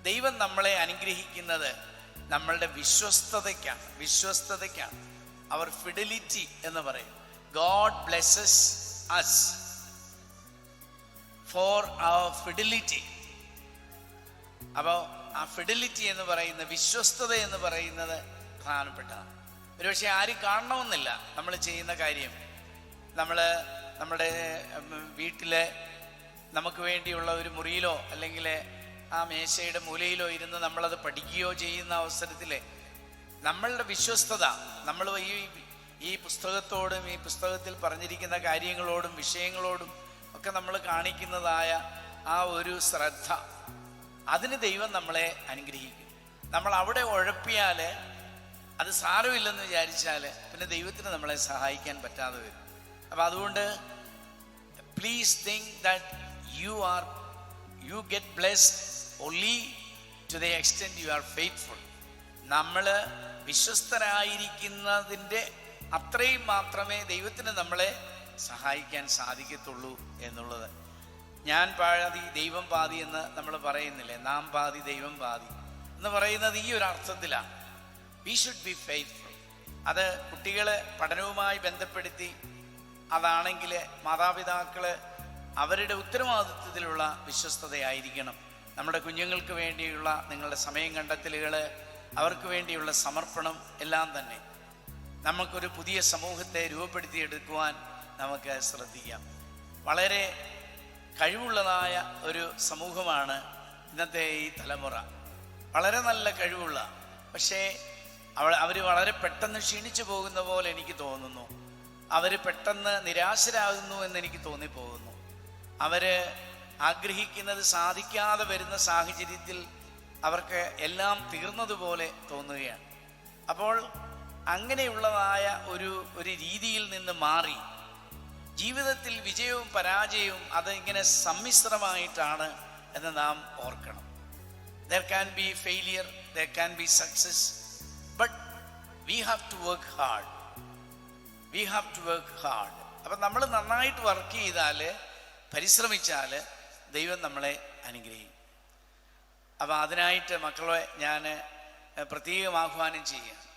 ദൈവം നമ്മളെ അനുഗ്രഹിക്കുന്നത് നമ്മളുടെ വിശ്വസ്തതയ്ക്കാണ്. അവർ ഫിഡലിറ്റി എന്ന് പറയും. God blesses us for our fidelity. അപ്പോൾ ആ ഫിഡലിറ്റി എന്ന് പറയുന്ന, വിശ്വസ്തത എന്ന് പറയുന്നത് പ്രധാനപ്പെട്ടതാണ്. ഒരുപക്ഷെ ആരും കാണണമെന്നില്ല നമ്മൾ ചെയ്യുന്ന കാര്യം. നമ്മുടെ വീട്ടിലെ നമുക്ക് വേണ്ടിയുള്ള ഒരു മുറിയിലോ അല്ലെങ്കിൽ ആ മേശയുടെ മൂലയിലോ ഇരുന്ന് നമ്മളത് പഠിക്കുകയോ ചെയ്യുന്ന അവസരത്തിൽ നമ്മളുടെ വിശ്വസ്തത, നമ്മൾ ഈ പുസ്തകത്തോടും ഈ പുസ്തകത്തിൽ പറഞ്ഞിരിക്കുന്ന കാര്യങ്ങളോടും വിഷയങ്ങളോടും ഒക്കെ നമ്മൾ കാണിക്കുന്നതായ ആ ഒരു ശ്രദ്ധ, അതിന് ദൈവം നമ്മളെ അനുഗ്രഹിക്കും. നമ്മൾ അവിടെ ഉഴപ്പിയാൽ, അത് സാരമില്ലെന്ന് വിചാരിച്ചാൽ പിന്നെ ദൈവത്തിന് നമ്മളെ സഹായിക്കാൻ പറ്റാതെ വരും. അപ്പം അതുകൊണ്ട് please think that you get blessed only to the extent you are faithful. നമ്മൾ വിശ്വസ്തരായിരിക്കുന്നതിൻ്റെ അത്രയും മാത്രമേ ദൈവത്തിന് നമ്മളെ സഹായിക്കാൻ സാധിക്കത്തുള്ളൂ എന്നുള്ളത്. ഞാൻ പാതി ദൈവം പാതി എന്ന് നമ്മൾ പറയുന്നില്ലേ, നാം പാതി ദൈവം പാതി എന്ന് പറയുന്നത് ഈ ഒരു അർത്ഥത്തിലാണ്. We should be faithful. അത് കുട്ടികളെ പഠനവുമായി ബന്ധപ്പെടുത്തി അതാണെങ്കിൽ മാതാപിതാക്കൾ അവരുടെ ഉത്തരവാദിത്വത്തിലുള്ള വിശ്വസ്തതയായിരിക്കണം. നമ്മുടെ കുഞ്ഞുങ്ങൾക്ക് വേണ്ടിയുള്ള നിങ്ങളുടെ സമയം കണ്ടെത്തലുകൾ, അവർക്ക് വേണ്ടിയുള്ള സമർപ്പണം എല്ലാം തന്നെ നമുക്കൊരു പുതിയ സമൂഹത്തെ രൂപപ്പെടുത്തിയെടുക്കുവാൻ നമുക്ക് ശ്രദ്ധിക്കാം. വളരെ കഴിവുള്ളതായ ഒരു സമൂഹമാണ് ഇന്നത്തെ ഈ തലമുറ. വളരെ നല്ല കഴിവുള്ള, പക്ഷേ അവർ വളരെ പെട്ടെന്ന് ക്ഷീണിച്ചു പോകുന്ന പോലെ എനിക്ക് തോന്നുന്നു. അവർ പെട്ടെന്ന് നിരാശരാകുന്നു എന്നെനിക്ക് തോന്നിപ്പോകുന്നു. അവർ ആഗ്രഹിക്കുന്നത് സാധിക്കാതെ വരുന്ന സാഹചര്യത്തിൽ അവർക്ക് എല്ലാം തീർന്നതുപോലെ തോന്നുകയാണ്. അപ്പോൾ അങ്ങനെയുള്ളതായ ഒരു രീതിയിൽ നിന്ന് മാറി ജീവിതത്തിൽ വിജയവും പരാജയവും അത് ഇങ്ങനെ സമ്മിശ്രമായിട്ടാണ് എന്ന് നാം ഓർക്കണം. There can be failure, there can be success, but we have to work hard. അപ്പം നമ്മൾ നന്നായിട്ട് വർക്ക് ചെയ്താൽ, പരിശ്രമിച്ചാൽ ദൈവം നമ്മളെ അനുഗ്രഹിക്കും. അപ്പം അതിനായിട്ട് മക്കളെ ഞാൻ പ്രത്യേകം ആഹ്വാനം ചെയ്യുക.